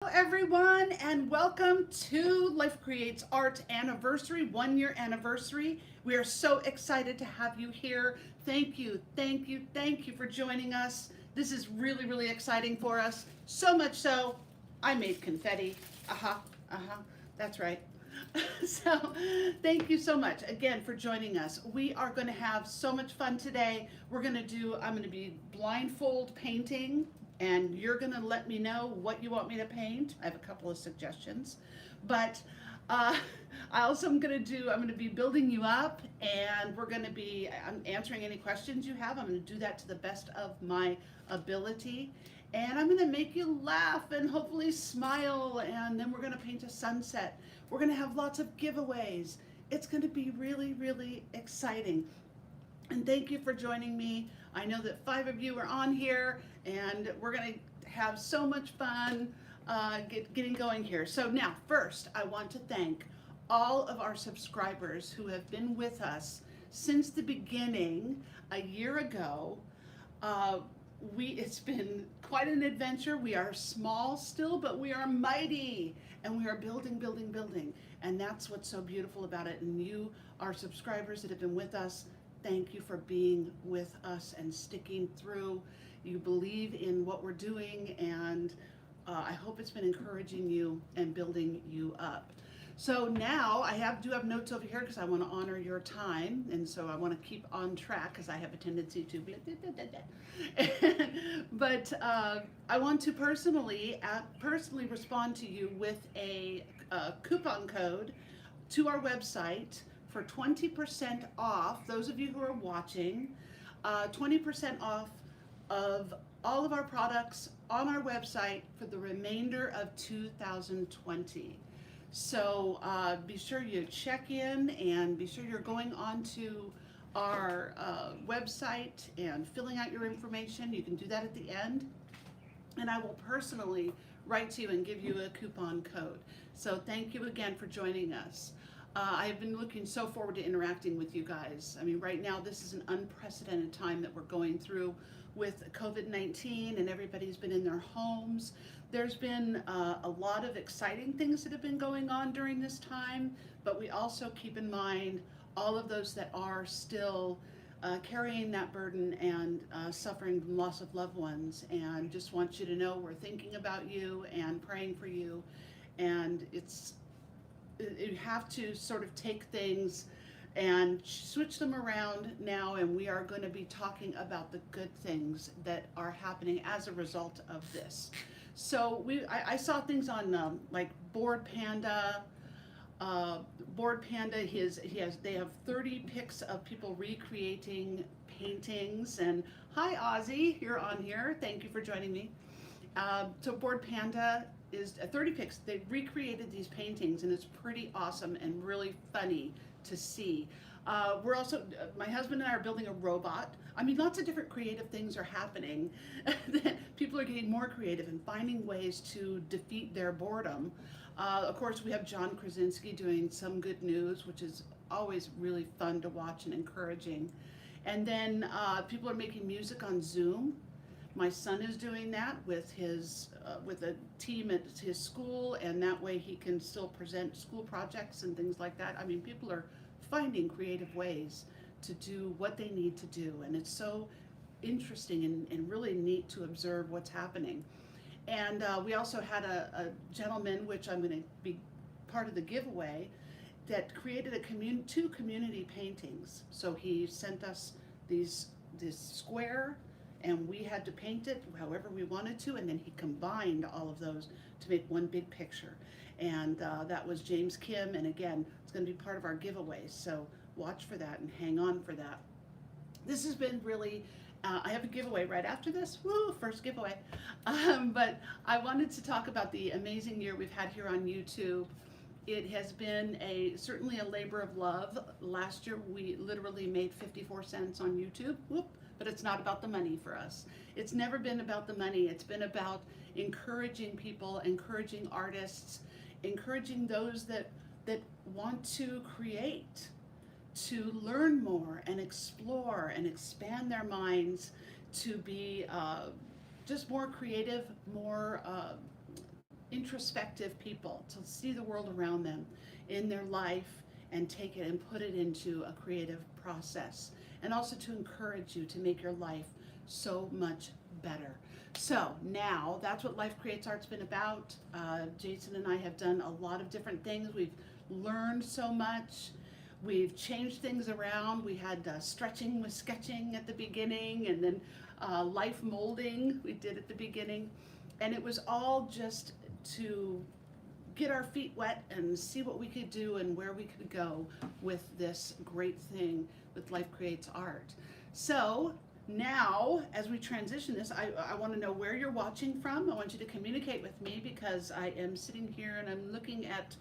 Hello, everyone, and welcome to Life Creates Art anniversary, 1 year anniversary. We are so excited to have you here. Thank you, thank you, thank you for joining us. This is really, really exciting for us. So much so, I made confetti. That's right. So, thank you so much again for joining us. We are going to have so much fun today. I'm going to be blindfold painting, and you're going to let me know what you want me to paint. I have a couple of suggestions, but uh, I'm going to be building you up, and I'm answering any questions you have. I'm going to do that to the best of my ability. And I'm going to make you laugh and hopefully smile, and then we're going to paint a sunset. We're going to have lots of giveaways. It's going to be really, really exciting. And thank you for joining me. I know that 5 of you are on here, and we're going to have so much fun getting going here. So now, first, I want to thank all of our subscribers who have been with us since the beginning a year ago. Uh, it's been quite an adventure. We are small still, but we are mighty, and we are building, building, building. And that's what's so beautiful about it. And you, our subscribers that have been with us, thank you for being with us and sticking through. You believe in what we're doing, and I hope it's been encouraging you and building you up. So now do have notes over here because I want to honor your time, and so I want to keep on track because I have a tendency to be. But I want to personally respond to you with a coupon code to our website for 20% off. Those of you who are watching, 20% off of all of our products on our website for the remainder of 2020. So be sure you check in, and be sure you're going onto our website and filling out your information. You can do that at the end, and I will personally write to you and give you a coupon code. So thank you again for joining us. I have been looking so forward to interacting with you guys. I mean, right now this is an unprecedented time that we're going through with COVID-19, and everybody's been in their homes. There's been a lot of exciting things that have been going on during this time, but we also keep in mind all of those that are still carrying that burden and suffering from loss of loved ones. And just want you to know we're thinking about you and praying for you. And you have to sort of take things and switch them around now, and we are going to be talking about the good things that are happening as a result of this. So I saw things on like Board Panda. They have 30 pics of people recreating paintings. And hi Ozzy, you're on here. Thank you for joining me. So Board Panda is 30 pics. They recreated these paintings, and it's pretty awesome and really funny to see. My husband and I are building a robot. I mean, lots of different creative things are happening. People are getting more creative and finding ways to defeat their boredom. Of course, we have John Krasinski doing Some Good News, which is always really fun to watch and encouraging. And then people are making music on Zoom. My son is doing that with a team at his school, and that way he can still present school projects and things like that. I mean, people are finding creative ways to do what they need to do, and it's so interesting and really neat to observe what's happening. And we also had a gentleman, which I'm going to be part of the giveaway, that created two community paintings. So he sent us this square, and we had to paint it however we wanted to, and then he combined all of those to make one big picture. And that was James Kim, and again, it's going to be part of our giveaways, so watch for that and hang on for that. This has been really, I have a giveaway right after this, woo, first giveaway. But I wanted to talk about the amazing year we've had here on YouTube. It has been certainly a labor of love. Last year we literally made 54 cents on YouTube. Whoop. But it's not about the money for us. It's never been about the money. It's been about encouraging people, encouraging artists, encouraging those that want to create, to learn more and explore and expand their minds, to be just more creative, more introspective people to see the world around them in their life and take it and put it into a creative process, and also to encourage you to make your life so much better. So now that's what Life Creates Art's been about. Jason and I have done a lot of different things. We've learned so much. We've changed things around. We had stretching with sketching at the beginning, and then life molding we did at the beginning. And it was all just to get our feet wet and see what we could do and where we could go with this great thing with Life Creates Art. So now, as we transition this, I want to know where you're watching from. I want you to communicate with me, because I am sitting here and I'm looking at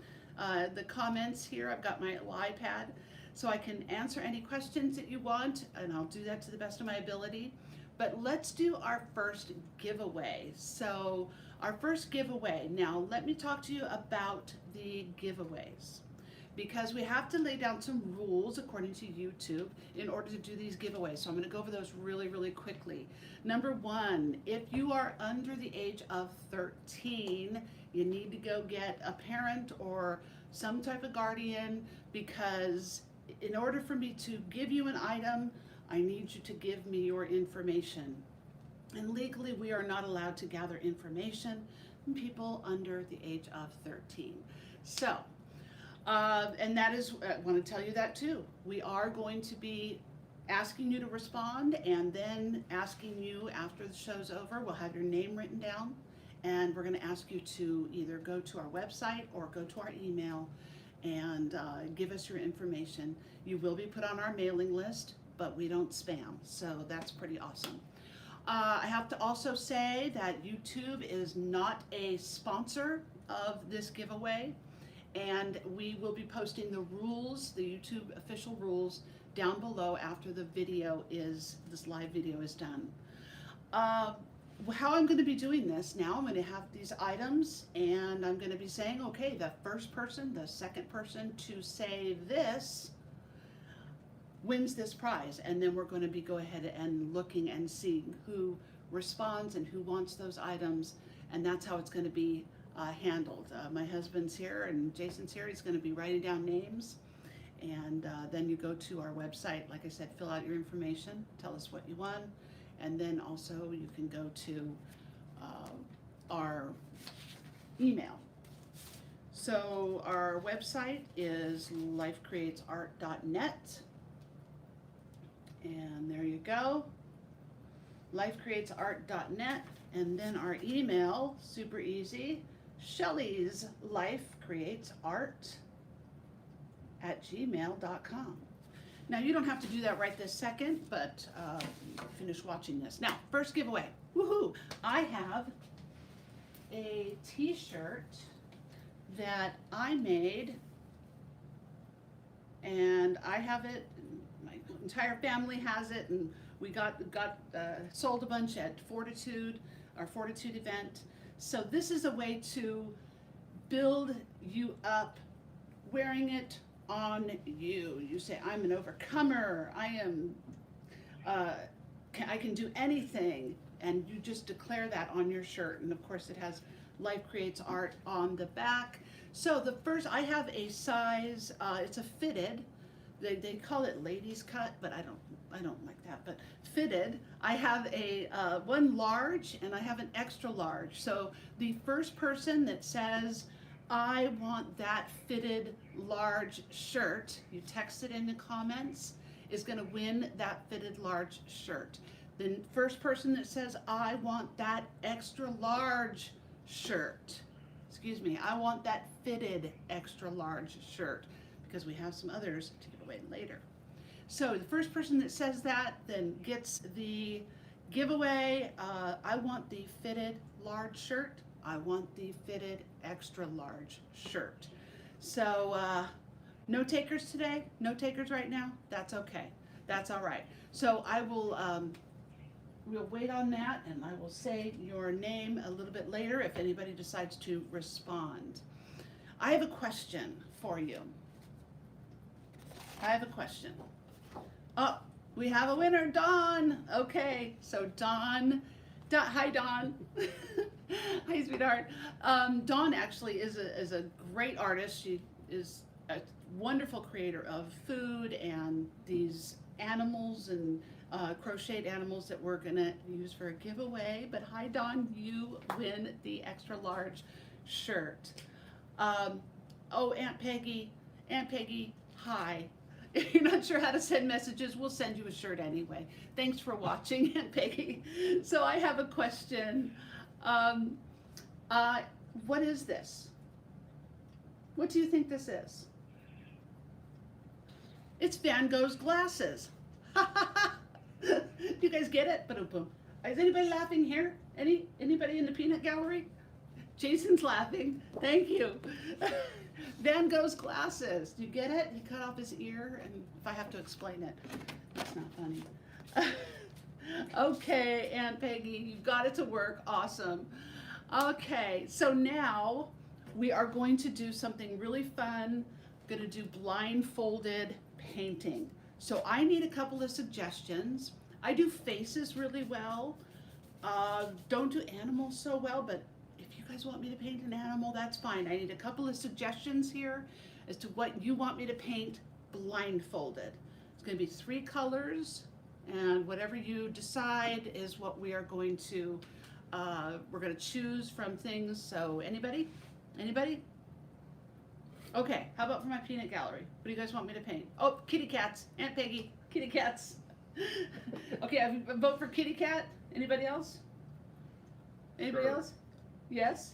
the comments here. I've got my iPad, so I can answer any questions that you want, and I'll do that to the best of my ability. But let's do our first giveaway. So our first giveaway, now let me talk to you about the giveaways, because we have to lay down some rules according to YouTube in order to do these giveaways. So I'm going to go over those really, really quickly. Number one, if you are under the age of 13, you need to go get a parent or some type of guardian, because in order for me to give you an item, I need you to give me your information. And legally, we are not allowed to gather information from people under the age of 13. So, and that is, I want to tell you that too. We are going to be asking you to respond, and then asking you after the show's over. We'll have your name written down, and we're going to ask you to either go to our website or go to our email and give us your information. You will be put on our mailing list, but we don't spam, so that's pretty awesome. I have to also say that YouTube is not a sponsor of this giveaway, and we will be posting the rules, the YouTube official rules, down below after the video is, this live video is done. How I'm going to be doing this now, I'm going to have these items, and I'm going to be saying, okay, the first person, the second person to say this wins this prize, and then we're going to be go ahead and looking and seeing who responds and who wants those items, and that's how it's going to be handled. My husband's here and Jason's here. He's going to be writing down names, and then you go to our website, like I said, fill out your information, tell us what you won, and then also you can go to our email. So our website is lifecreatesart.net. And there you go, lifecreatesart.net. And then our email, super easy, Shelley's lifecreatesart@gmail.com. Now you don't have to do that right this second, but finish watching this. Now, first giveaway, woohoo! I have a t-shirt that I made, and I have it, entire family has it, and we got sold a bunch at Fortitude, our Fortitude event. So this is a way to build you up, wearing it on you. You say, I'm an overcomer, I can do anything, and you just declare that on your shirt. And of course it has Life Creates Art on the back. So the first, I have a size, it's a fitted. They call it ladies cut, but I don't like that, but fitted. I have a one large, and I have an extra large. So the first person that says, I want that fitted large shirt, you text it in the comments, is going to win that fitted large shirt. The first person that says, I want that extra large shirt, excuse me, I want that fitted extra large shirt, because we have some others to give away later. So the first person that says that then gets the giveaway. I want the fitted large shirt. I want the fitted extra large shirt. So no takers today, no takers right now. That's okay. That's all right. So I will, we'll wait on that, and I will say your name a little bit later if anybody decides to respond. I have a question for you. I have a question. Oh, we have a winner, Dawn. Okay, so Dawn, hi Dawn. Hi, sweetheart. Dawn actually is a great artist. She is a wonderful creator of food and these animals and crocheted animals that we're gonna use for a giveaway. But hi, Dawn, you win the extra large shirt. Oh, Aunt Peggy, hi. If you're not sure how to send messages, we'll send you a shirt anyway. Thanks for watching, Aunt Peggy. So I have a question. What is this? What do you think this is? It's Van Gogh's glasses. Do you guys get it? Boom, boom. Is anybody laughing here? Anybody in the peanut gallery? Jason's laughing. Thank you. Van Gogh's glasses. Do you get it? He cut off his ear, and if I have to explain it, that's not funny. Okay, Aunt Peggy, you've got it to work. Awesome. Okay, so now we are going to do something really fun. We're going to do blindfolded painting. So I need a couple of suggestions. I do faces really well. Don't do animals so well, but if you guys want me to paint an animal, that's fine. I need a couple of suggestions here as to what you want me to paint blindfolded. It's going to be 3 colors, and whatever you decide is what we are going to, we're going to choose from things. So anybody? Anybody? Okay, how about for my peanut gallery? What do you guys want me to paint? Oh, kitty cats. Aunt Peggy, kitty cats. Okay, I vote for kitty cat. Anybody else? Anybody else? Yes?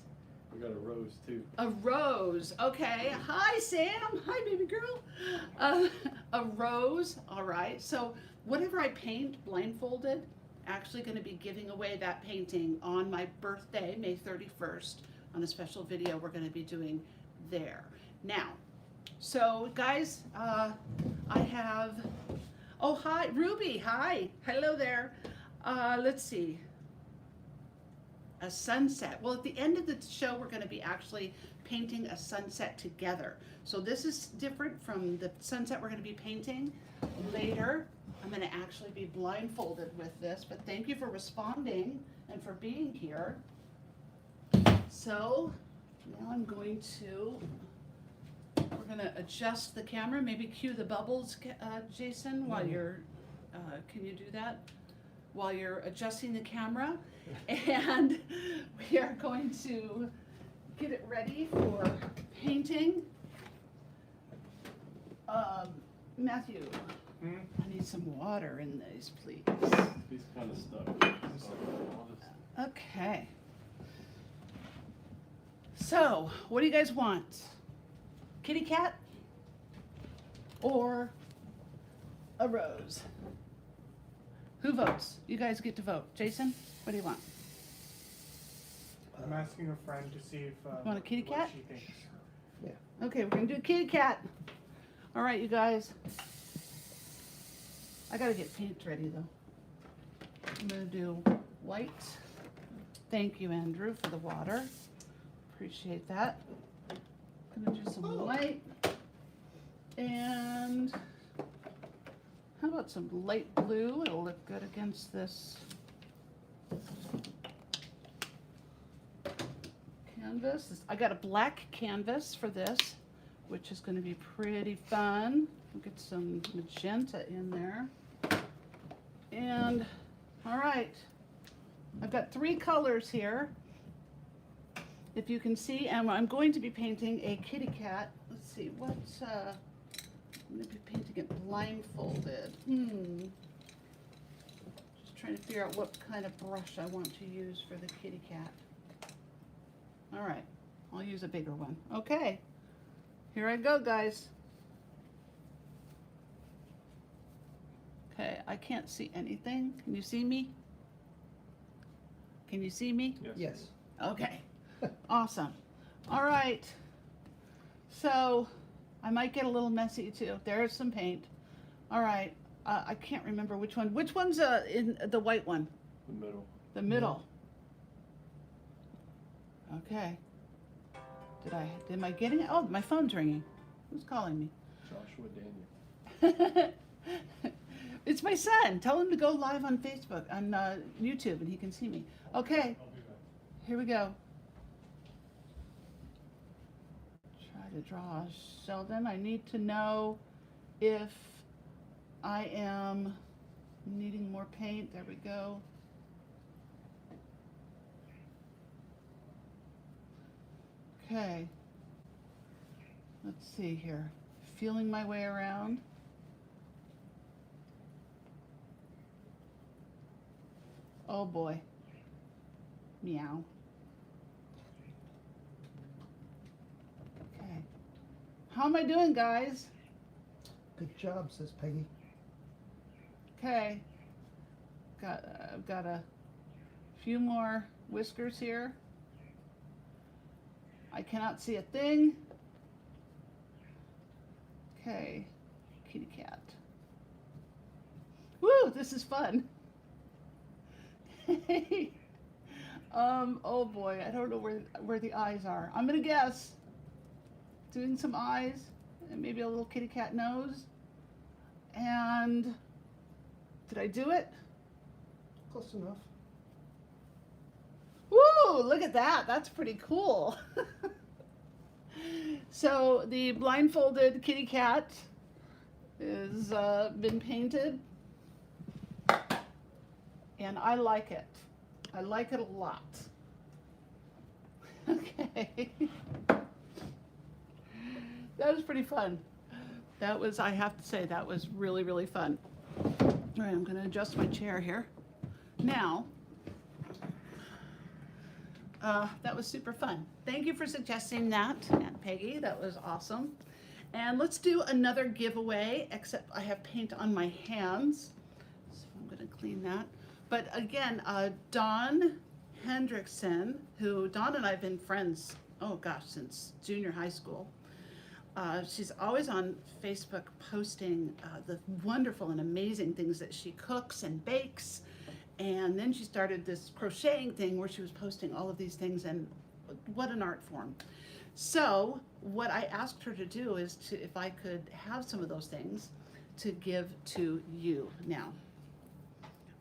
We got a rose too. A rose. Okay. Hi, Sam. Hi, baby girl. A rose. All right. So whatever I paint blindfolded, actually going to be giving away that painting on my birthday, May 31st, on a special video we're going to be doing there. Now, so guys, I have, oh, hi, Ruby. Hi. Hello there. Let's see. A sunset. Well, at the end of the show, we're going to be actually painting a sunset together. So this is different from the sunset we're going to be painting later. I'm going to actually be blindfolded with this, but thank you for responding and for being here. So now I'm going to, we're going to adjust the camera, maybe cue the bubbles, Jason, while you're, can you do that? While you're adjusting the camera. And we are going to get it ready for painting. Matthew, I need some water in these, please. He's kind of stuck. Okay. So, what do you guys want? Kitty cat or a rose? Who votes? You guys get to vote. Jason, what do you want? I'm asking a friend to see if Want a kitty cat? what she thinks. Yeah. Okay, we're gonna do a kitty cat. All right, you guys. I gotta get paint ready though. I'm gonna do white. Thank you, Andrew, for the water. Appreciate that. Gonna do some white. And how about some light blue? It'll look good against this canvas. I got a black canvas for this, which is going to be pretty fun. We'll get some magenta in there. And, all right, I've got 3 colors here, if you can see, and I'm going to be painting a kitty cat. Let's see, what's, I'm going to be painting it blindfolded. Just trying to figure out what kind of brush I want to use for the kitty cat. All right, I'll use a bigger one. Okay, here I go, guys. Okay, I can't see anything. Can you see me? Can you see me? Yes. Okay, awesome. All right, so I might get a little messy too. There's some paint. All right, I can't remember which one. Which one's in the white one? The middle. The middle. Okay. Am I getting it? Oh, my phone's ringing. Who's calling me? Joshua Daniel. It's my son. Tell him to go live on Facebook, on YouTube, and he can see me. Okay. Here we go. Try to draw Sheldon. I need to know if I am needing more paint. There we go. Okay. Let's see here. Feeling my way around. Oh boy. Meow. Okay. How am I doing, guys? Good job, says Peggy. Okay. I've got a few more whiskers here. I cannot see a thing. Okay. Kitty cat. Woo, this is fun. Oh boy, I don't know where the eyes are. I'm gonna guess. Doing some eyes and maybe a little kitty cat nose. And did I do it? Close enough. Woo, look at that. That's pretty cool. So the blindfolded kitty cat is been painted. And I like it. I like it a lot. Okay. That was pretty fun. That was, I have to say, that was really, really fun. All right, I'm gonna adjust my chair here. Now, that was super fun. Thank you for suggesting that, Aunt Peggy. That was awesome. And let's do another giveaway, except I have paint on my hands. So I'm gonna clean that. But again, Dawn Hendrickson, who Dawn and I have been friends, oh gosh, since junior high school. She's always on Facebook posting the wonderful and amazing things that she cooks and bakes. And then she started this crocheting thing where she was posting all of these things, and what an art form. So what I asked her to do is if I could have some of those things to give to you. Now,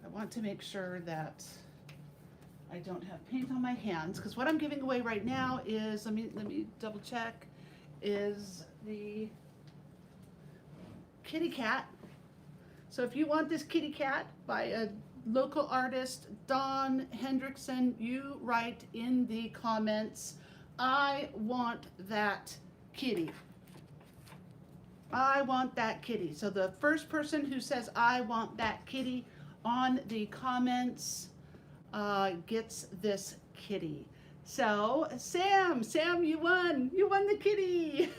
I want to make sure that I don't have paint on my hands, because what I'm giving away right now is, let me double check, is the kitty cat. So if you want this kitty cat by a local artist, Dawn Hendrickson, you write in the comments, I want that kitty. I want that kitty. So the first person who says I want that kitty on the comments gets this kitty. So Sam, you won the kitty.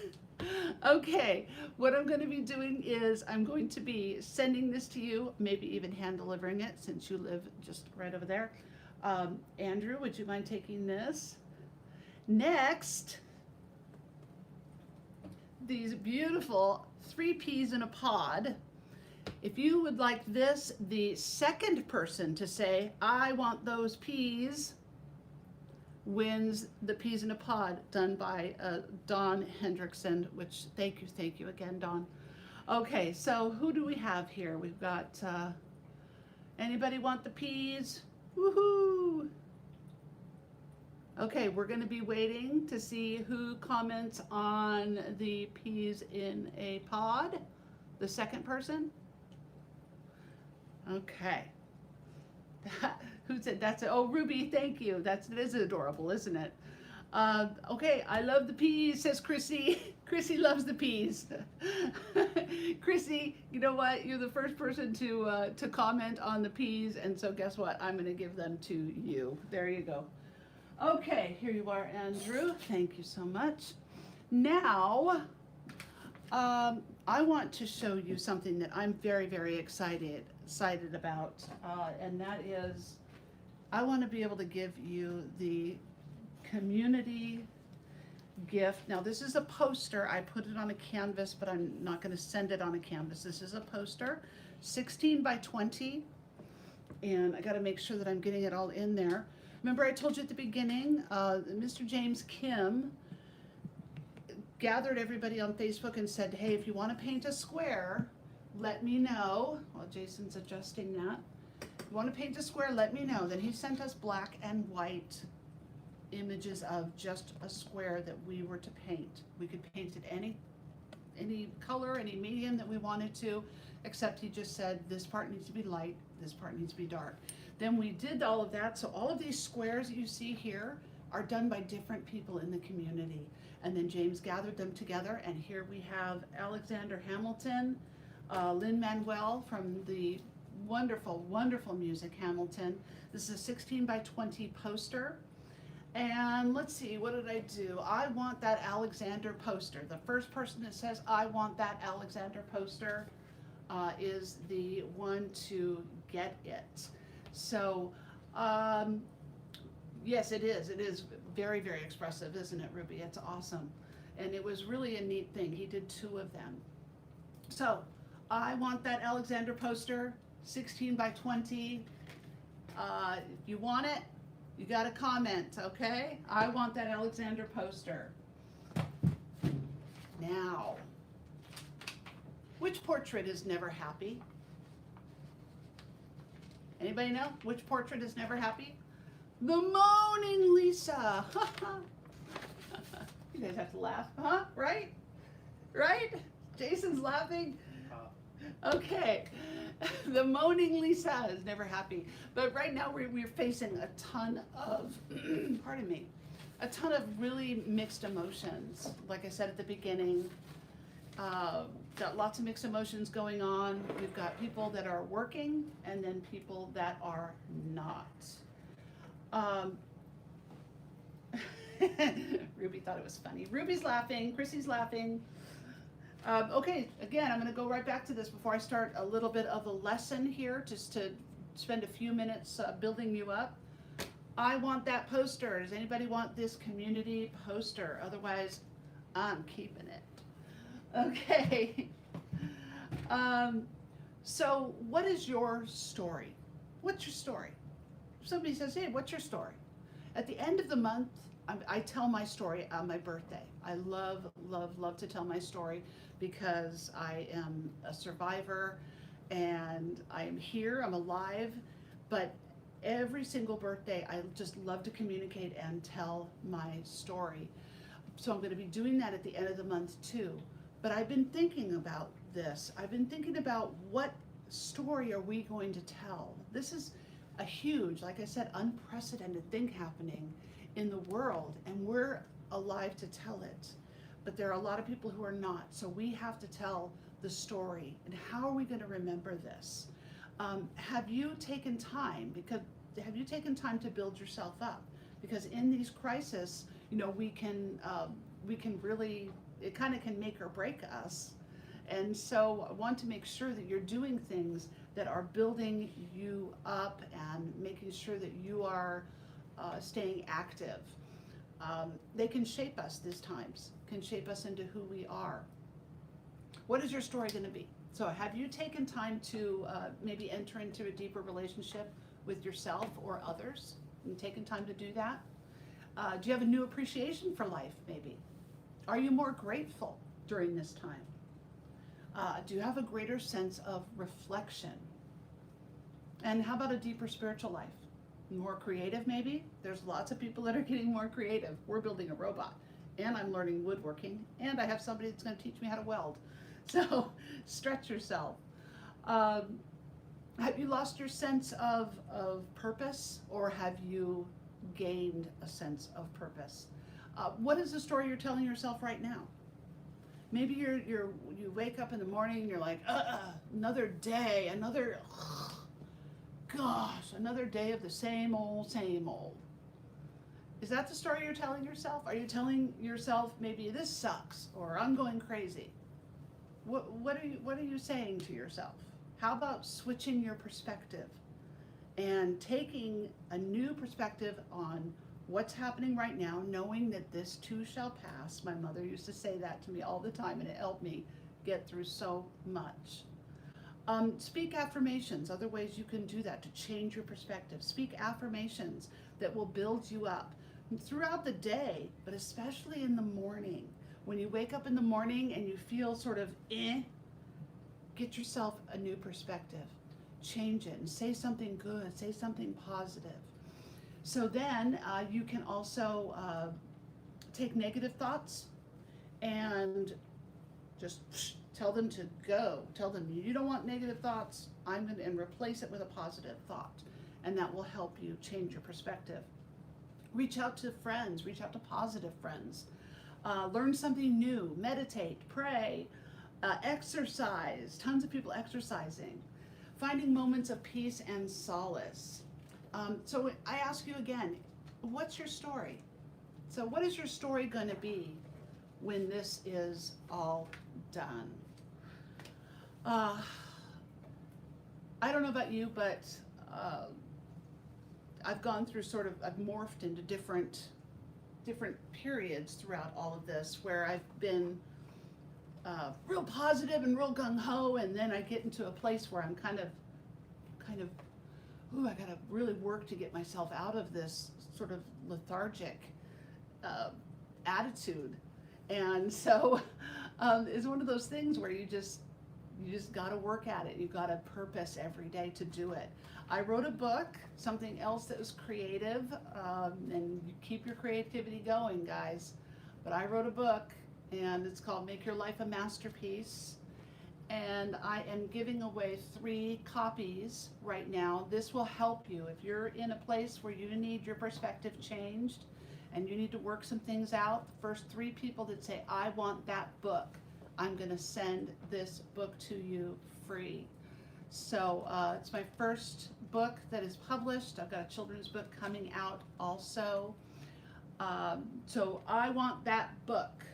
Okay, what I'm going to be doing is I'm going to be sending this to you, maybe even hand delivering it since you live just right over there. Andrew, would you mind taking this? Next, these beautiful 3 peas in a pod. If you would like this, the second person to say, I want those peas, wins the peas in a pod done by Dawn Hendrickson, which thank you again, Dawn. Okay, so who do we have here? We've got, anybody want the peas? Woohoo! Okay, we're gonna be waiting to see who comments on the peas in a pod. The second person? Okay. Who said that's it? Oh, Ruby, thank you. It is adorable, isn't it? Okay, I love the peas, says Chrissy. Chrissy loves the peas. Chrissy, you know what? You're the first person to comment on the peas, and so guess what? I'm going to give them to you. There you go. Okay, here you are, Andrew. Thank you so much. Now, I want to show you something that I'm very, very excited about, and that is, I want to be able to give you the community gift. Now, this is a poster. I put it on a canvas, but I'm not going to send it on a canvas. This is a poster, 16 by 20, and I got to make sure that I'm getting it all in there. Remember I told you at the beginning, Mr. James Kim gathered everybody on Facebook and said, hey, if you want to paint a square, let me know. Well, Jason's adjusting that. If you want to paint a square, let me know. Then he sent us black and white images of just a square that we were to paint. We could paint it any color, any medium that we wanted to, except he just said this part needs to be light, this part needs to be dark. Then we did all of that, so all of these squares that you see here are done by different people in the community. And then James gathered them together, and here we have Alexander Hamilton, Lin-Manuel from the wonderful, wonderful music Hamilton. This is a 16 by 20 poster. And let's see, what did I do? I want that Alexander poster. The first person that says, I want that Alexander poster, is the one to get it. So, yes, it is. It is very, very expressive, isn't it, Ruby? It's awesome. And it was really a neat thing. He did 2 of them. So, I want that Alexander poster, 16 by 20. If you want it, you got to comment, okay? I want that Alexander poster. Now, which portrait is never happy? Anybody know which portrait is never happy? The Moaning Lisa. You guys have to laugh, huh? Right? Right? Jason's laughing. Okay. The Moaning Lisa is never happy. But right now we're facing a ton of, pardon me, a ton of really mixed emotions. Like I said at the beginning, got lots of mixed emotions going on. We've got people that are working and then people that are not. Ruby thought it was funny. Ruby's laughing, Chrissy's laughing. Okay, again, I'm going to go right back to this before I start a little bit of a lesson here, just to spend a few minutes building you up. I want that poster. Does anybody want this community poster? Otherwise, I'm keeping it. Okay. So what is your story? What's your story? Somebody says, hey, what's your story? At the end of the month, I tell my story on my birthday. I love, love, love to tell my story because I am a survivor and I am here, I'm alive, but every single birthday, I just love to communicate and tell my story. So I'm going to be doing that at the end of the month too. But I've been thinking about this. I've been thinking about what story are we going to tell? This is a huge, like I said, unprecedented thing happening in the world, and we're alive to tell it. But there are a lot of people who are not. So we have to tell the story. And how are we going to remember this? Have you taken time? Have you taken time to build yourself up? Because in these crises, you know, we can really, it kind of can make or break us. And so I want to make sure that you're doing things that are building you up and making sure that you are staying active. They can shape us these times, can shape us into who we are. What is your story going to be? So have you taken time to maybe enter into a deeper relationship with yourself or others? And taken time to do that? Do you have a new appreciation for life, maybe? Are you more grateful during this time? Do you have a greater sense of reflection? And how about a deeper spiritual life? More creative, maybe? There's lots of people that are getting more creative. We're building a robot, and I'm learning woodworking, and I have somebody that's going to teach me how to weld. So stretch yourself. Have you lost your sense of purpose, or have you gained a sense of purpose? What is the story you're telling yourself right now? Maybe you wake up in the morning and you're like, another day, another day of the same old, same old. Is that the story you're telling yourself? Are you telling yourself maybe this sucks or I'm going crazy? What are you saying to yourself? How about switching your perspective and taking a new perspective on what's happening right now, knowing that this too shall pass? My mother used to say that to me all the time, and it helped me get through so much. Speak affirmations, other ways you can do that to change your perspective. Speak affirmations that will build you up throughout the day, but especially in the morning. When you wake up in the morning and you feel sort of get yourself a new perspective. Change it and say something good, say something positive. So then you can also take negative thoughts and just tell them to go. Tell them you don't want negative thoughts. And replace it with a positive thought, and that will help you change your perspective. Reach out to friends. Reach out to positive friends. Learn something new. Meditate. Pray. Exercise. Tons of people exercising. Finding moments of peace and solace. So I ask you again, what's your story? So what is your story going to be when this is all done? I don't know about you, but I've gone through I've morphed into different periods throughout all of this, where I've been real positive and real gung-ho, and then I get into a place where I'm kind of, I gotta really work to get myself out of this sort of lethargic attitude. And so it's one of those things where you just gotta work at it. You've got a purpose every day to do it. I wrote a book, something else that was creative, and you keep your creativity going, guys. But I wrote a book, and it's called Make Your Life a Masterpiece. And I am giving away 3 copies right now. This will help you if you're in a place where you need your perspective changed and you need to work some things out. The first 3 people that say, I want that book, I'm gonna send this book to you free. So it's my first book that is published. I've got a children's book coming out also. So I want that book.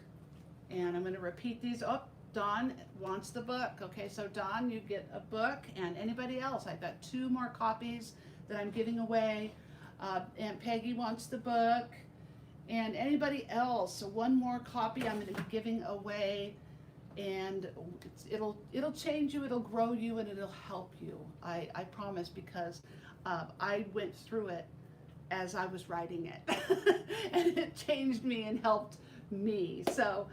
And I'm gonna repeat these. Oh, Dawn wants the book. Okay, so Dawn, you get a book, and anybody else. I've got 2 more copies that I'm giving away. Aunt Peggy wants the book, and anybody else. So 1 more copy I'm going to be giving away, and it'll change you, it'll grow you, and it'll help you. I promise, because I went through it as I was writing it, and it changed me and helped me. So.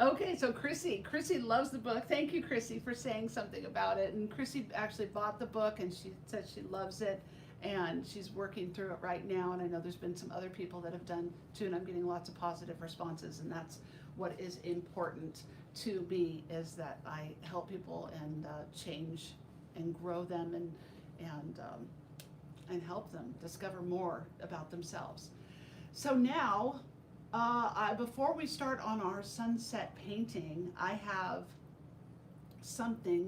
Okay, so Chrissy loves the book. Thank you, Chrissy, for saying something about it. And Chrissy actually bought the book, and she said she loves it, and she's working through it right now. And I know there's been some other people that have done too, and I'm getting lots of positive responses. And that's what is important to me, is that I help people and change and grow them and help them discover more about themselves. So now. Before we start on our sunset painting,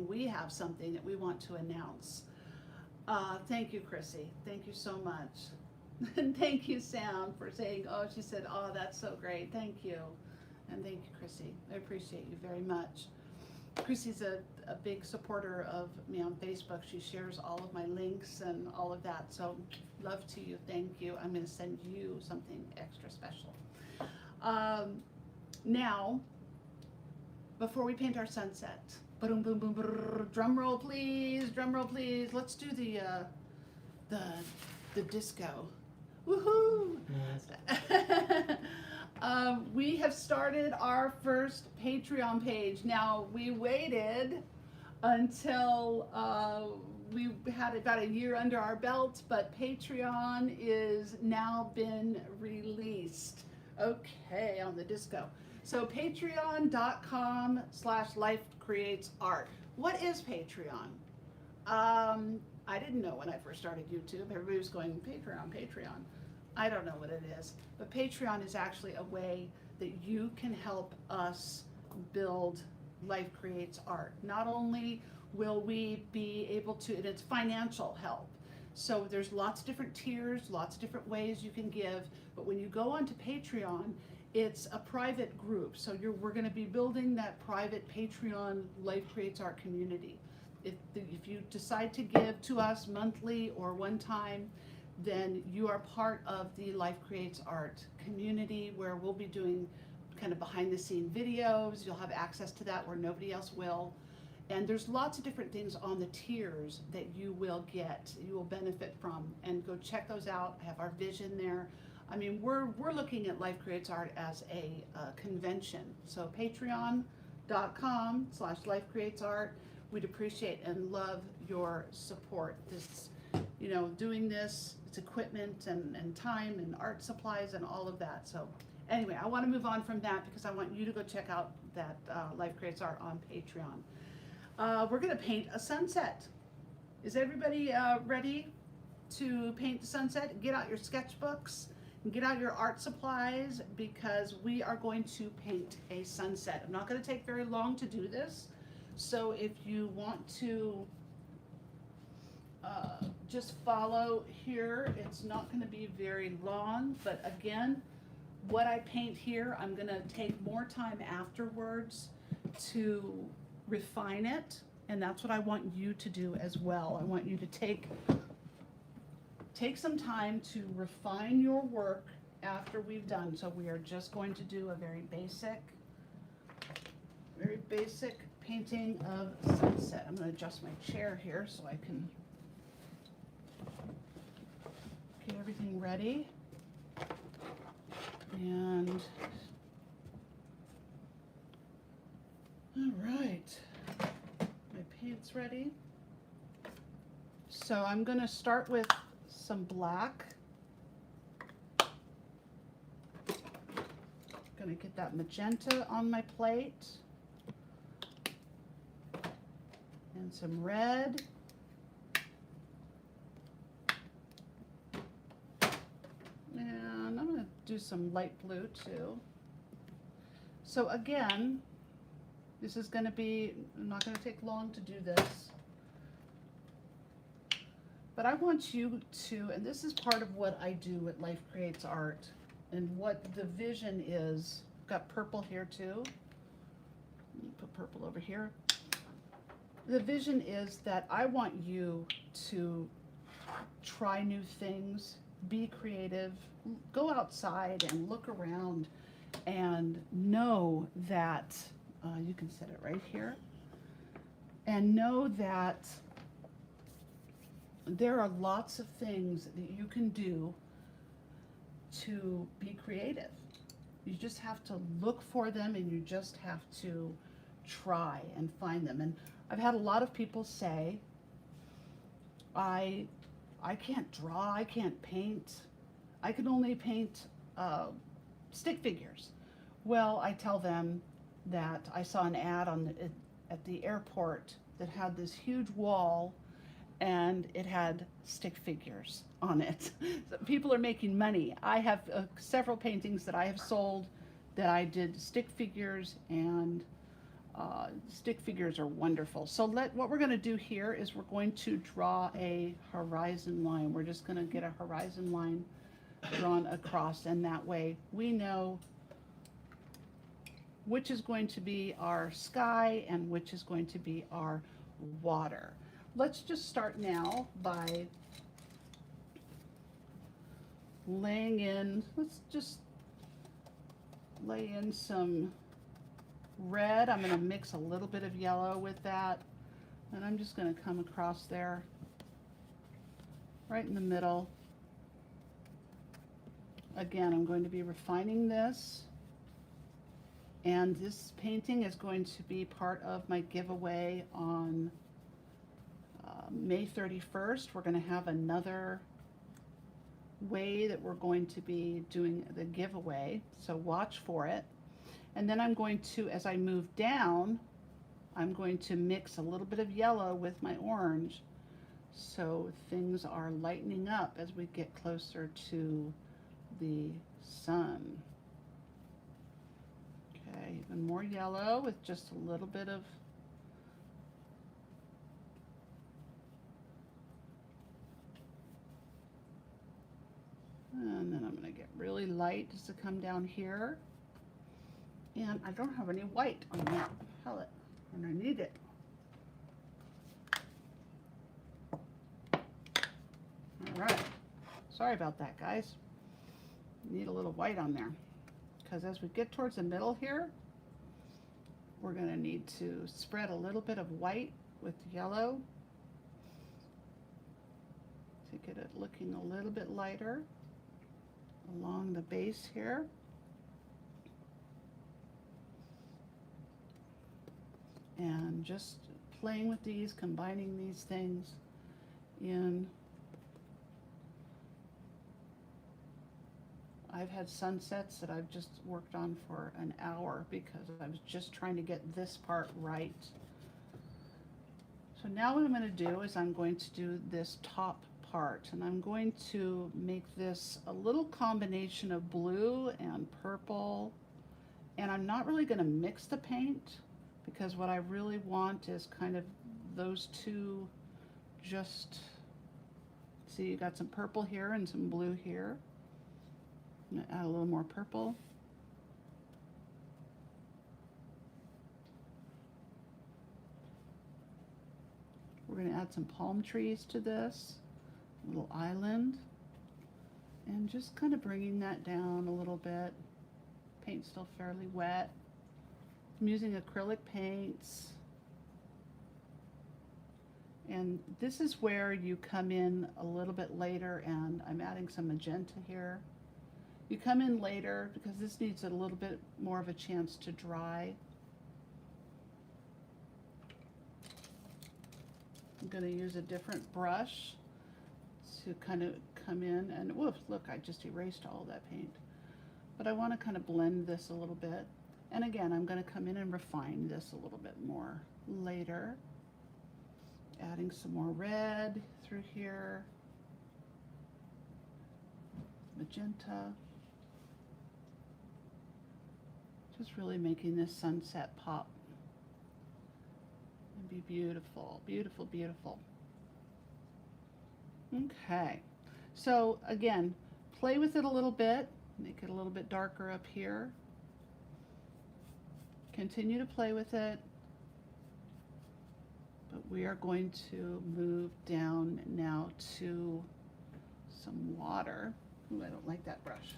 we have something that we want to announce. Thank you, Chrissy. Thank you so much. And thank you, Sam, for saying, she said, that's so great. Thank you. And thank you, Chrissy. I appreciate you very much. Chrissy's a big supporter of me on Facebook. She shares all of my links and all of that. So love to you. Thank you. I'm going to send you something extra special. Now, before we paint our sunset, boom, boom, boom, brrr, drum roll please, let's do the disco. Woohoo! Yes. We have started our first Patreon page. Now, we waited until we had about a year under our belt, but Patreon is now been released. Okay, on the disco. So patreon.com/lifecreatesart. What is Patreon? I didn't know when I first started YouTube. Everybody was going, Patreon. I don't know what it is. But Patreon is actually a way that you can help us build Life Creates Art. Not only will we be able to, and it's financial help. So there's lots of different tiers, lots of different ways you can give. But when you go onto Patreon, it's a private group. So we're going to be building that private Patreon Life Creates Art community. If you decide to give to us monthly or one time, then you are part of the Life Creates Art community, where we'll be doing kind of behind the scene videos. You'll have access to that where nobody else will. And there's lots of different things on the tiers that you will benefit from. And go check those out. I have our vision there. I mean, we're looking at Life Creates Art as a convention. So patreon.com/lifecreatesart. We'd appreciate and love your support. you know, doing this, it's equipment and time and art supplies and all of that. So anyway, I want to move on from that because I want you to go check out that Life Creates Art on Patreon. We're going to paint a sunset. Is everybody ready to paint the sunset? Get out your sketchbooks and get out your art supplies because we are going to paint a sunset. I'm not going to take very long to do this. So if you want to just follow here, it's not going to be very long, but again, what I paint here, I'm going to take more time afterwards to refine it, and that's what I want you to do as well. I want you to take some time to refine your work after we've done. So we are just going to do a very basic painting of sunset. I'm going to adjust my chair here so I can get everything ready. And all right, my paint's ready. So I'm going to start with some black. Going to get that magenta on my plate. And some red. And I'm going to do some light blue too. So again, this is going to be, not going to take long to do this. But I want you to, and this is part of what I do at Life Creates Art, and what the vision is. Got purple here too. Put purple over here. The vision is that I want you to try new things, be creative, go outside and look around and know that, you can set it right here, and know that there are lots of things that you can do to be creative. You just have to look for them, and you just have to try and find them. And I've had a lot of people say, I can't draw, I can't paint, I can only paint stick figures. Well, I tell them that I saw an ad at the airport that had this huge wall, and it had stick figures on it. So people are making money. I have several paintings that I have sold that I did stick figures, and stick figures are wonderful. So what we're going to do here is we're going to draw a horizon line. We're just going to get a horizon line drawn across, and that way we know which is going to be our sky and which is going to be our water. Let's just start now by laying in, let's just lay in some red. I'm going to mix a little bit of yellow with that, and I'm just going to come across there right in the middle. Again, I'm going to be refining this, and this painting is going to be part of my giveaway on May 31st. We're going to have another way that we're going to be doing the giveaway, so watch for it. And then I'm going to, as I move down, I'm going to mix a little bit of yellow with my orange, so things are lightening up as we get closer to the sun. Okay, even more yellow with just a little bit of and then I'm going to get really light just to come down here. And I don't have any white on that palette, and I need it. All right, sorry about that, guys. Need a little white on there, because as we get towards the middle here, we're going to need to spread a little bit of white with yellow to get it looking a little bit lighter along the base here. And just playing with these, combining these things in I've had sunsets that I've just worked on for an hour because I was just trying to get this part right. So now what I'm going to do is I'm going to do this top part, and I'm going to make this a little combination of blue and purple, and I'm not really going to mix the paint because what I really want is kind of those two. Just see, you got some purple here and some blue here. I'm going to add a little more purple. We're going to add some palm trees to this little island, and just kind of bringing that down a little bit. Paint's still fairly wet. I'm using acrylic paints. And this is where you come in a little bit later, and I'm adding some magenta here. You come in later because this needs a little bit more of a chance to dry. I'm going to use a different brush to kind of come in, and whoops, look, I just erased all that paint. But I want to kind of blend this a little bit. And again, I'm going to come in and refine this a little bit more later. Adding some more red through here, magenta. Just really making this sunset pop and be beautiful, beautiful, beautiful. Okay, so again, play with it a little bit, make it a little bit darker up here. Continue to play with it. But we are going to move down now to some water. Ooh, I don't like that brush.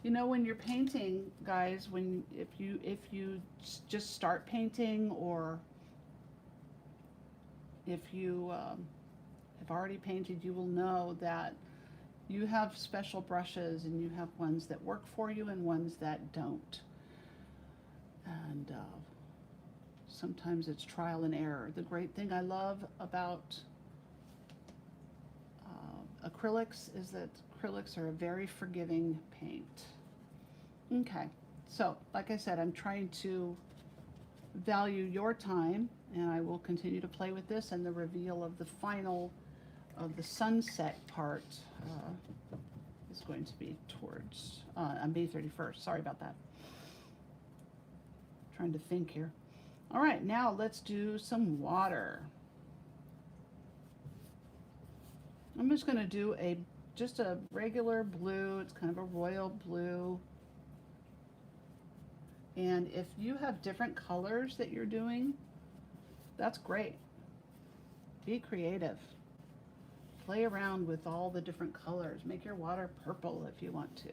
You know, when you're painting, guys, if you just start painting, or if you have already painted, you will know that you have special brushes, and you have ones that work for you and ones that don't. And sometimes it's trial and error. The great thing I love about acrylics is that acrylics are a very forgiving paint. Okay, so like I said, I'm trying to value your time, and I will continue to play with this, and the reveal of the final of the sunset part is going to be towards on May 31st. Sorry about that. Trying to think here. All right, now let's do some water. I'm just going to do just a regular blue. It's kind of a royal blue. And if you have different colors that you're doing, that's great. Be creative. Play around with all the different colors. Make your water purple if you want to.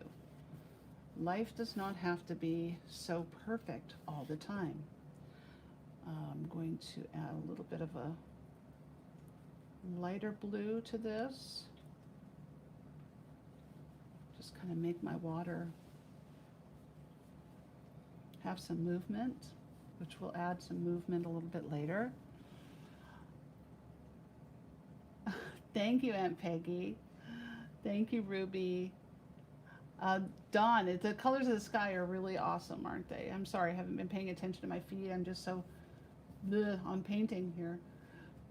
Life does not have to be so perfect all the time. I'm going to add a little bit of a lighter blue to this. Just kind of make my water have some movement, which will add some movement a little bit later. Thank you, Aunt Peggy. Thank you, Ruby. Dawn, the colors of the sky are really awesome, aren't they? I'm sorry, I haven't been paying attention to my feed. I'm just so bleh on painting here.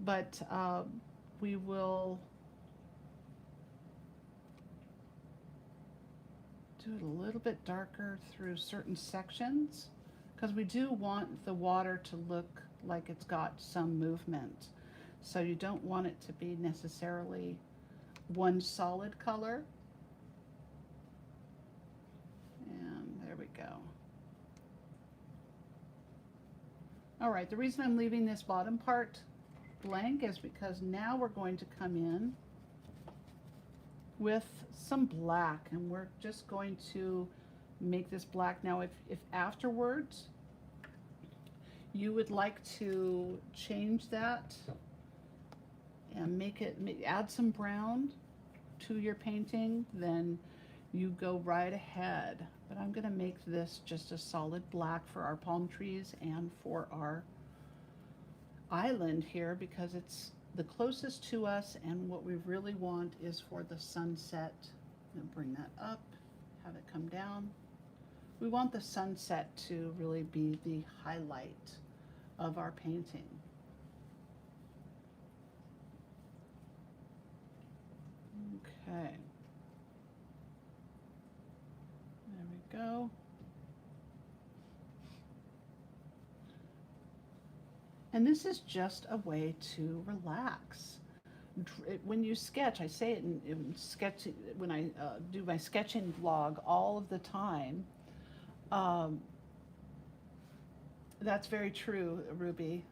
But we will do it a little bit darker through certain sections, because we do want the water to look like it's got some movement. So you don't want it to be necessarily one solid color. And there we go. All right, the reason I'm leaving this bottom part blank is because now we're going to come in with some black, and we're just going to make this black. Now if afterwards you would like to change that and add some brown to your painting, then you go right ahead. But I'm going to make this just a solid black for our palm trees and for our island here, because it's the closest to us, and what we really want is for the sunset. I'm going to bring that up. have it come down. We want the sunset to really be the highlight of our painting. Okay. There we go. And this is just a way to relax. When you sketch, I say it in sketch, when I do my sketching vlog all of the time. That's very true, Ruby.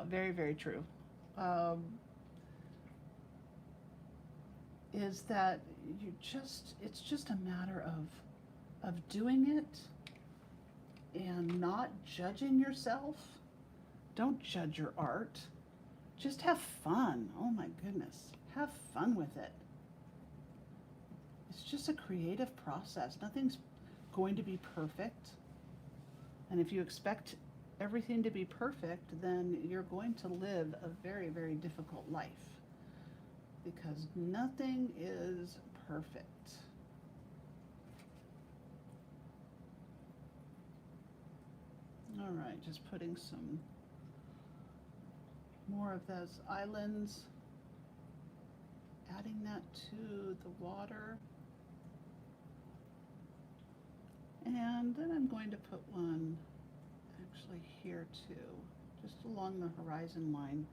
Very, very true. Is that it's just a matter of doing it and not judging yourself. Don't judge your art. Just have fun. Oh my goodness. Have fun with it. It's just a creative process. Nothing's going to be perfect. And if you expect everything to be perfect, then you're going to live a very, very difficult life. Because nothing is perfect. All right, just putting some more of those islands, adding that to the water. And then I'm going to put one actually here too, just along the horizon line.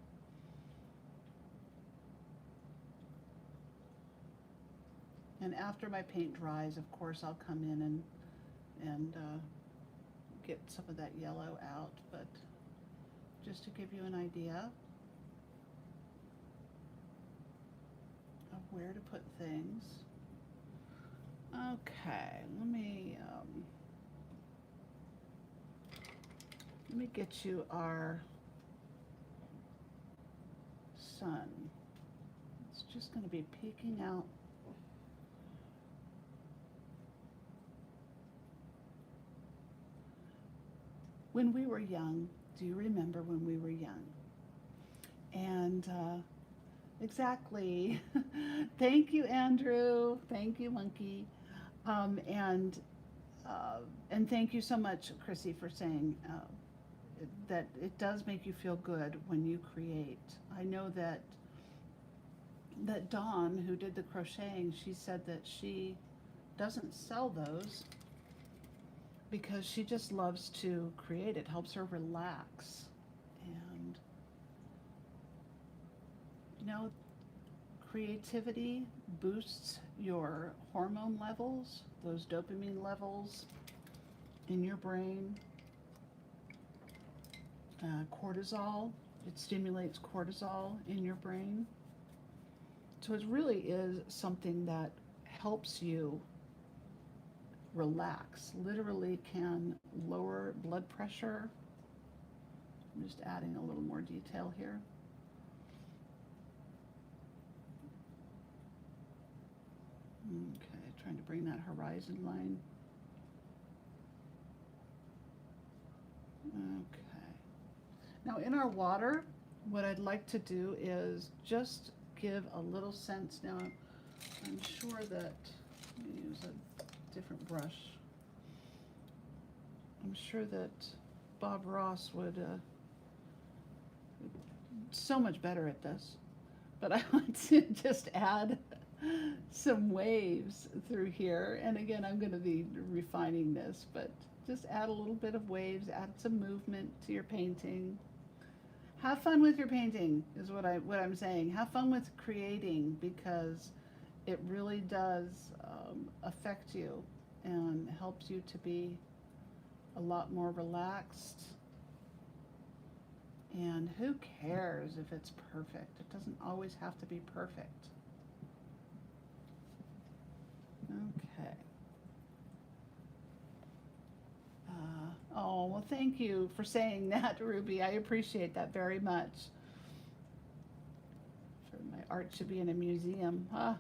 And after my paint dries, of course, I'll come in and get some of that yellow out, but just to give you an idea of where to put things. Okay, let me get you our sun. It's just going to be peeking out. When we were young, do you remember when we were young? And exactly. Thank you, Andrew. Thank you, Monkey. And thank you so much, Chrissy, for saying that it does make you feel good when you create. I know that Dawn, who did the crocheting, she said that she doesn't sell those because she just loves to create. It helps her relax. And, you know, creativity boosts your hormone levels, those dopamine levels in your brain. Cortisol, it stimulates cortisol in your brain. So it really is something that helps you relax, literally can lower blood pressure. I'm just adding a little more detail here. Okay, trying to bring that horizon line. Okay. Now in our water, what I'd like to do is just give a little sense. Now I'm sure that, let me use a different brush. I'm sure that Bob Ross would so much better at this, but I want to just add some waves through here. And again, I'm going to be refining this, but just add a little bit of waves, add some movement to your painting. Have fun with your painting is what I'm saying. Have fun with creating, because it really does affect you and helps you to be a lot more relaxed. And who cares if it's perfect? It doesn't always have to be perfect. Okay. Oh, well, thank you for saying that, Ruby. I appreciate that very much. Sure, my art should be in a museum, huh?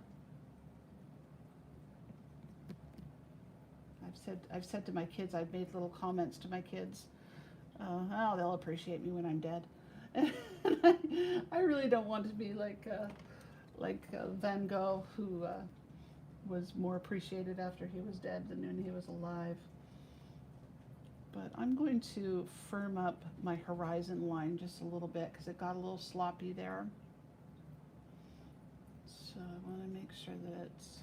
I've said to my kids, I've made little comments to my kids. Oh, they'll appreciate me when I'm dead. I really don't want to be like Van Gogh, who was more appreciated after he was dead than when he was alive. But I'm going to firm up my horizon line just a little bit because it got a little sloppy there. So I want to make sure that it's,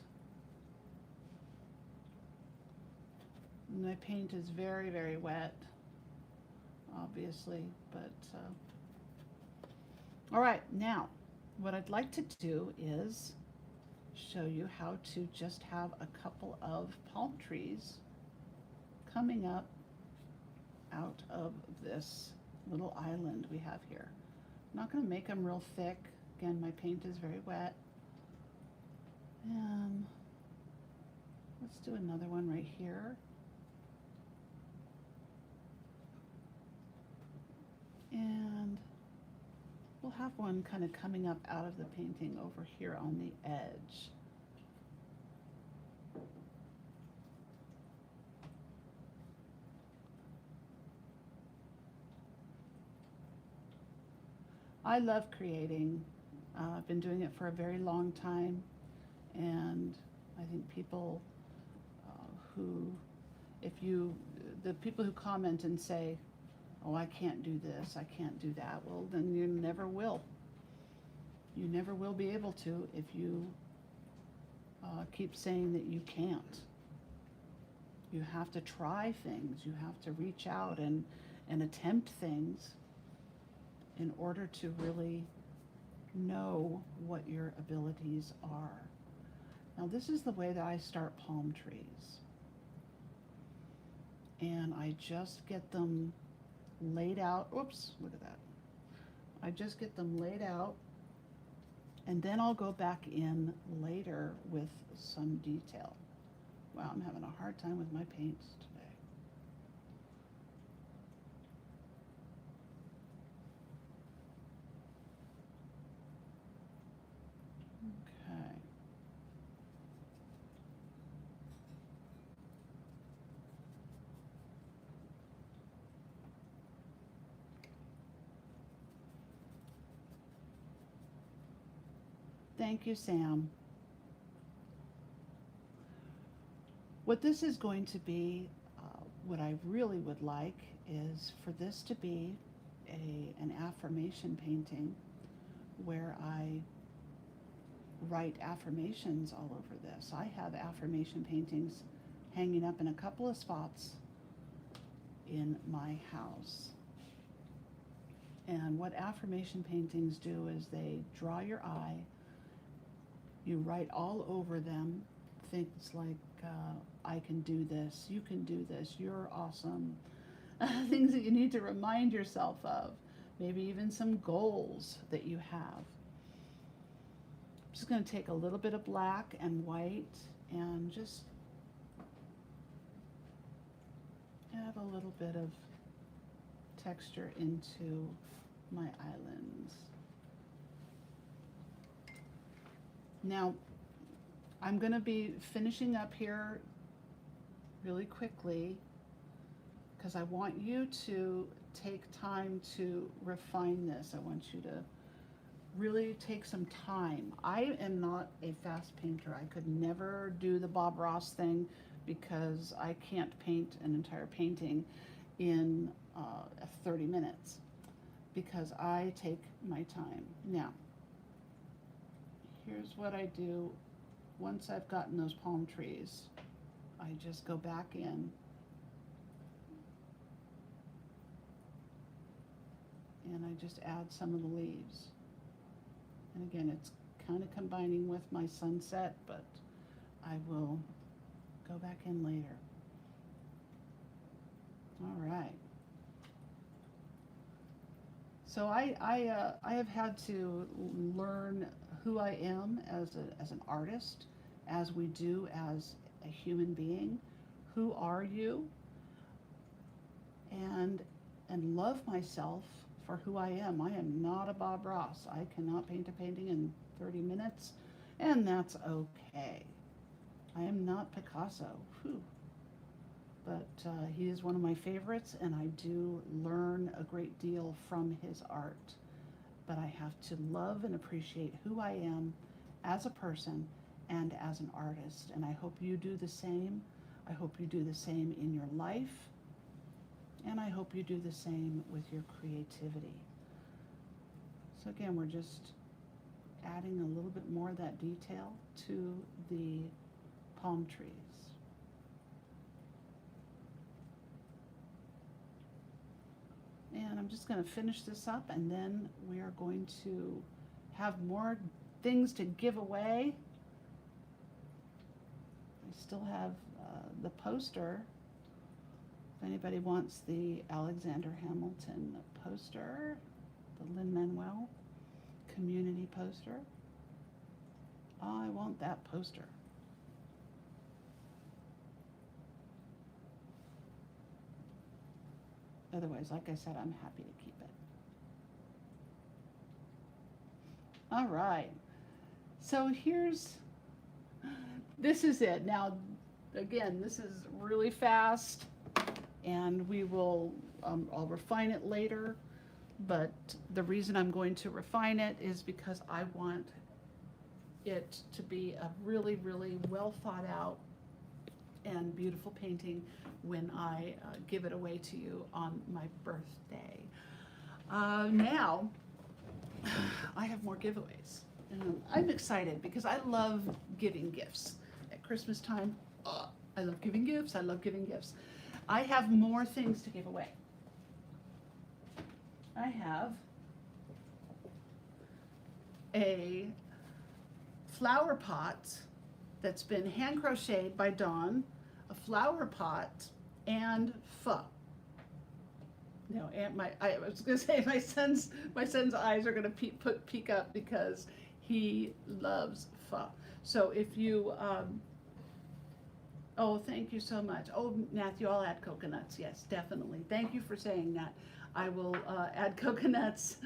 my paint is very, very wet, obviously, but all right, now what I'd like to do is show you how to just have a couple of palm trees coming up out of this little island we have here. I'm not going to make them real thick. Again, my paint is very wet. And let's do another one right here. And we'll have one kind of coming up out of the painting over here on the edge. I love creating. I've been doing it for a very long time, and I think people the people who comment and say, oh, I can't do this, I can't do that, well, then you never will. You never will be able to if you keep saying that you can't. You have to try things. You have to reach out and attempt things in order to really know what your abilities are. Now, this is the way that I start palm trees. And I just get them laid out. Oops, look at that. I just get them laid out, and then I'll go back in later with some detail. Wow, I'm having a hard time with my paints today. Okay. Thank you, Sam. What this is going to be, what I really would like is for this to be an affirmation painting where I write affirmations all over this. I have affirmation paintings hanging up in a couple of spots in my house. And what affirmation paintings do is they draw your eye. You write all over them things like, I can do this, you can do this, you're awesome. Things that you need to remind yourself of. Maybe even some goals that you have. I'm just going to take a little bit of black and white and just add a little bit of texture into my islands. Now, I'm going to be finishing up here really quickly because I want you to take time to refine this. I want you to really take some time. I am not a fast painter. I could never do the Bob Ross thing because I can't paint an entire painting in 30 minutes because I take my time. Now, here's what I do. Once I've gotten those palm trees, I just go back in and I just add some of the leaves. And again, it's kind of combining with my sunset, but I will go back in later. All right. So I have had to learn who I am as an artist, as we do as a human being. Who are you? And love myself for who I am. I am not a Bob Ross. I cannot paint a painting in 30 minutes, and that's okay. I am not Picasso. Whew. But he is one of my favorites, and I do learn a great deal from his art. But I have to love and appreciate who I am as a person and as an artist. And I hope you do the same. I hope you do the same in your life. And I hope you do the same with your creativity. So again, we're just adding a little bit more of that detail to the palm trees. And I'm just going to finish this up, and then we are going to have more things to give away. I still have the poster. If anybody wants the Alexander Hamilton poster, the Lin-Manuel community poster, I want that poster. Otherwise, like I said, I'm happy to keep it. All right. So this is it. Now, again, this is really fast, and we will, I'll refine it later, but the reason I'm going to refine it is because I want it to be a really, really well thought out and beautiful painting when I give it away to you on my birthday. Now, I have more giveaways. And I'm excited because I love giving gifts. At Christmas time, I love giving gifts. I love giving gifts. I have more things to give away. I have a flower pot that's been hand crocheted by Dawn, a flower pot, and pho. No, and I was gonna say my son's eyes are gonna peek up because he loves pho. So if you, oh, thank you so much. Oh, Matthew, I'll add coconuts. Yes, definitely. Thank you for saying that. I will add coconuts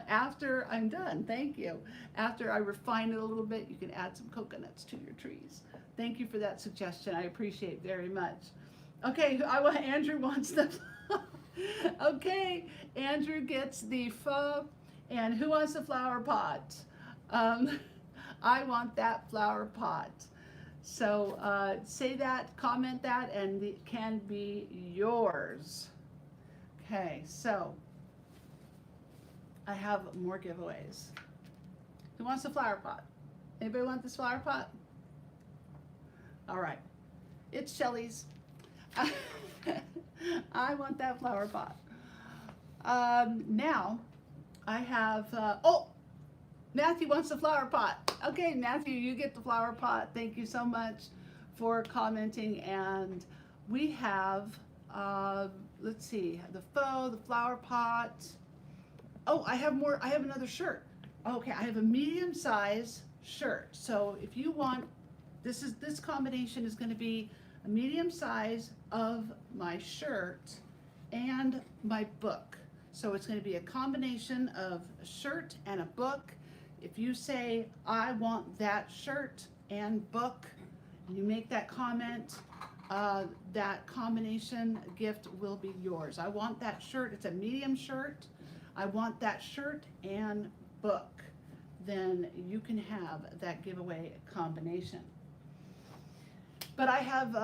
after I'm done. Thank you. After I refine it a little bit, you can add some coconuts to your trees. Thank you for that suggestion. I appreciate very much. Okay, Andrew wants the okay, Andrew gets the pho, and who wants the flower pot? I want that flower pot. So say that, comment that, and it can be yours. Okay, so I have more giveaways. Who wants the flower pot? Anybody want this flower pot? All right, it's Shelly's. I want that flower pot. Now I have, oh, Matthew wants the flower pot. Okay, Matthew, you get the flower pot. Thank you so much for commenting. And we have, let's see, the pho, the flower pot. Oh, I have more, I have another shirt. Okay, I have a medium size shirt. So if you want, this combination is gonna be a medium size of my shirt and my book. So it's gonna be a combination of a shirt and a book. If you say, I want that shirt and book, and you make that comment, that combination gift will be yours. I want that shirt, it's a medium shirt. I want that shirt and book. Then you can have that giveaway combination. But I have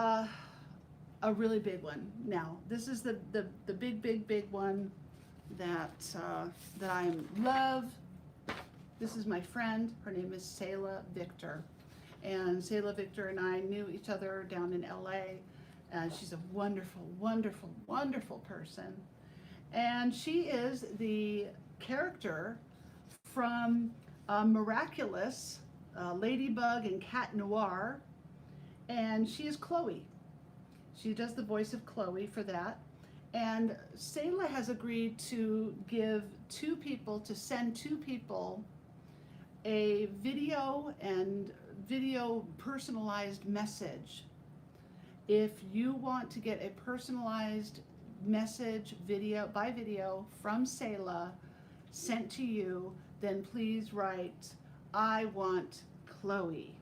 a really big one now. This is the big one that I love. This is my friend. Her name is Selah Victor. And Selah Victor and I knew each other down in LA. She's a wonderful, wonderful, wonderful person. And she is the character from Miraculous, Ladybug and Cat Noir. And she is Chloe. She does the voice of Chloe for that. And Selah has agreed to give send two people a video personalized message. If you want to get a personalized message by video from Selah sent to you, then please write, I want Chloe.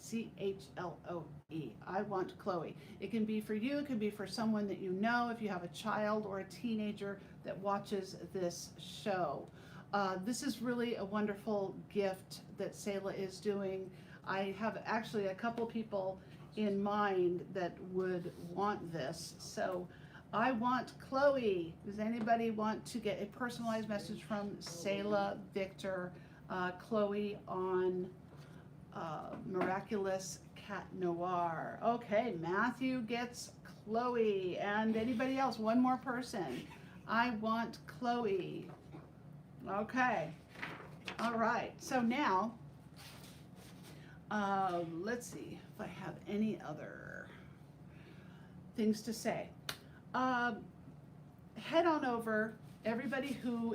C-H-L-O-E. I want Chloe. It can be for you, it can be for someone that you know, if you have a child or a teenager that watches this show. This is really a wonderful gift that Selah is doing. I have actually a couple people in mind that would want this. So I want Chloe. Does anybody want to get a personalized message from Selah Victor, Chloe on Miraculous Cat Noir? Okay, Matthew gets Chloe. And anybody else? One more person. I want Chloe. Okay. All right. So now, let's see if I have any other things to say. Head on over. Everybody who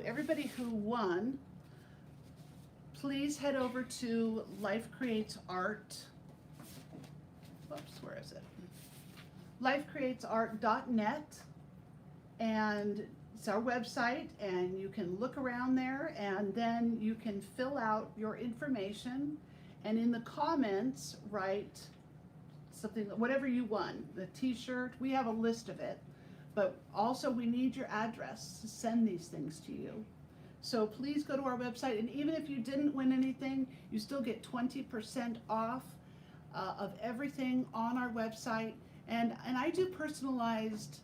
won, please head over to Life Creates Art. Whoops, where is it? lifecreatesart.net, and it's our website, and you can look around there, and then you can fill out your information, and in the comments write something, whatever you won. The t-shirt, we have a list of it, but also we need your address to send these things to you. So please go to our website, and even if you didn't win anything, you still get 20% off of everything on our website. And I do personalized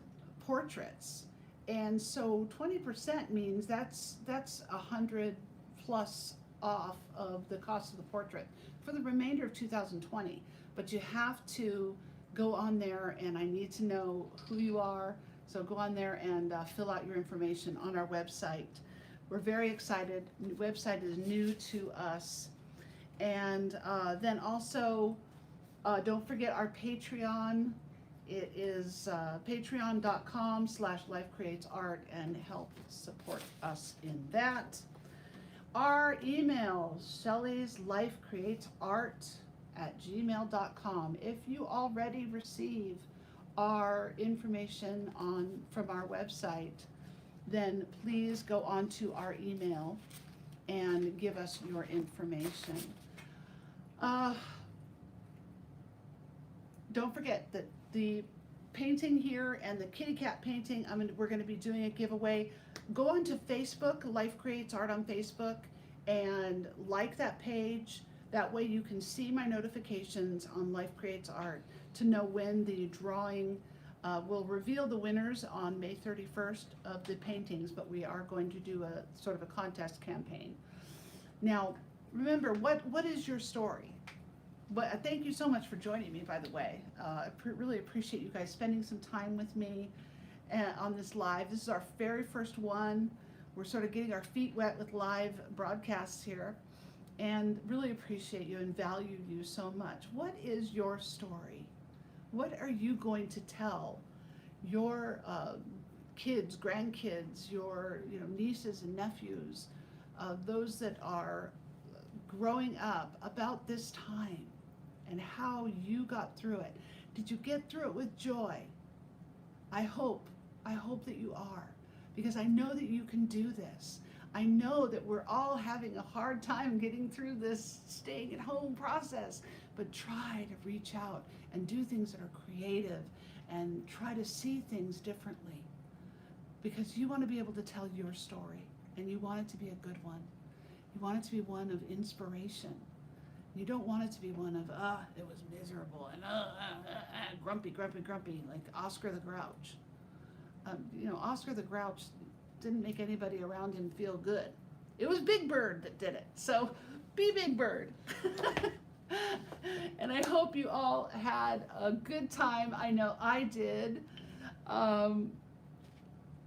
portraits, and so 20% means that's 100 plus off of the cost of the portrait for the remainder of 2020. But you have to go on there, and I need to know who you are. So go on there and fill out your information on our website. We're very excited. The website is new to us. And then also, don't forget our Patreon. It is patreon.com/lifecreatesart, and help support us in that. Our email, shellyslifecreatesart@gmail.com. If you already receive our information from our website, then please go on to our email and give us your information. Don't forget that the painting here and the kitty cat painting, we're going to be doing a giveaway. Go on to Facebook, Life Creates Art on Facebook, and like that page. That way you can see my notifications on Life Creates Art to know when the drawing will reveal the winners on May 31st of the paintings, but we are going to do a sort of a contest campaign. Now, remember, what is your story? But thank you so much for joining me, by the way. I really appreciate you guys spending some time with me on this live. This is our very first one. We're sort of getting our feet wet with live broadcasts here, and really appreciate you and value you so much. What is your story? What are you going to tell your kids, grandkids, your nieces and nephews, those that are growing up about this time and how you got through it? Did you get through it with joy? I hope that you are, because I know that you can do this. I know that we're all having a hard time getting through this staying at home process, but try to reach out and do things that are creative and try to see things differently, because you want to be able to tell your story, and you want it to be a good one. You want it to be one of inspiration. You don't want it to be one of, it was miserable and grumpy, like Oscar the Grouch. Oscar the Grouch didn't make anybody around him feel good. It was Big Bird that did it. So be Big Bird. And I hope you all had a good time. I know I did.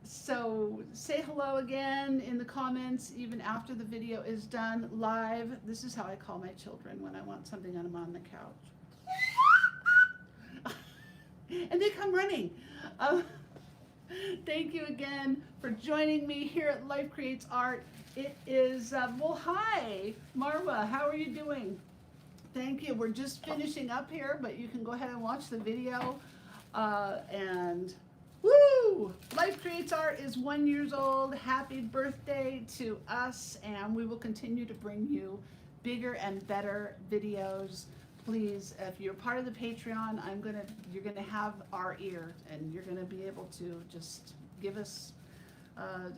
So say hello again in the comments, even after the video is done live. This is how I call my children when I want something and I'm on the couch. And they come running. Thank you again for joining me here at Life Creates Art. It is, well, hi, Marwa, how are you doing? Thank you. We're just finishing up here, but you can go ahead and watch the video. And woo! Life Creates Art is 1 year old. Happy birthday to us, and we will continue to bring you bigger and better videos. Please, if you're part of the Patreon, you're gonna have our ear, and you're gonna be able to just give us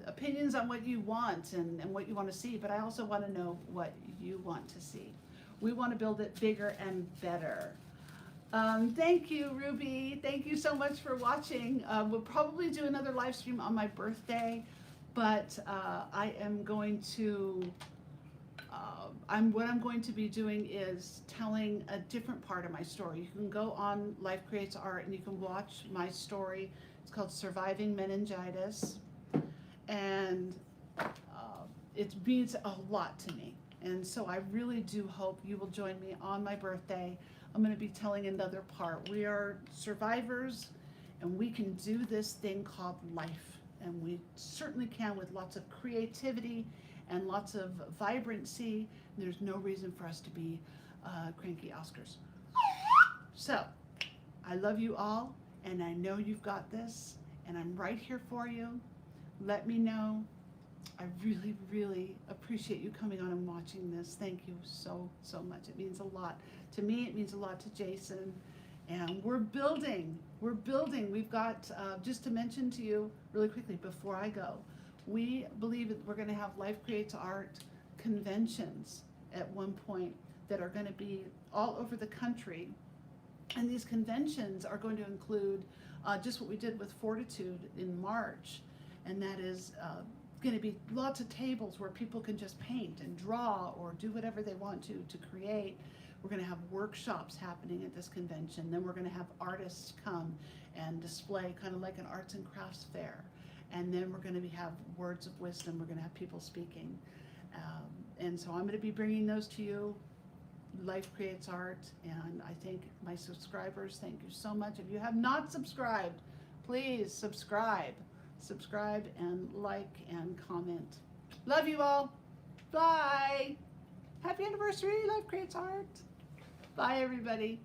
opinions on what you want and what you want to see. But I also want to know what you want to see. We want to build it bigger and better. Thank you, Ruby. Thank you so much for watching. We'll probably do another live stream on my birthday, but I am going to, what I'm going to be doing is telling a different part of my story. You can go on Life Creates Art and you can watch my story. It's called Surviving Meningitis, and it means a lot to me. And so I really do hope you will join me on my birthday. I'm going to be telling another part. We are survivors, and we can do this thing called life. And we certainly can with lots of creativity and lots of vibrancy. There's no reason for us to be cranky Oscars. So, I love you all, and I know you've got this, and I'm right here for you. Let me know. I really, really appreciate you coming on and watching this. Thank you so, so much. It means a lot to me. It means a lot to Jason. And we're building. We're building. We've got, just to mention to you really quickly before I go, we believe that we're going to have Life Creates Art conventions at one point that are going to be all over the country. And these conventions are going to include just what we did with Fortitude in March. And that is going to be lots of tables where people can just paint and draw or do whatever they want to create. We're going to have workshops happening at this convention. Then we're going to have artists come and display kind of like an arts and crafts fair. And then we're going to have words of wisdom. We're going to have people speaking. And so I'm going to be bringing those to you. Life Creates Art. And I thank my subscribers. Thank you so much. If you have not subscribed, please subscribe. Subscribe and like and comment. Love you all. Bye. Happy anniversary, Life Creates Art. Bye, everybody.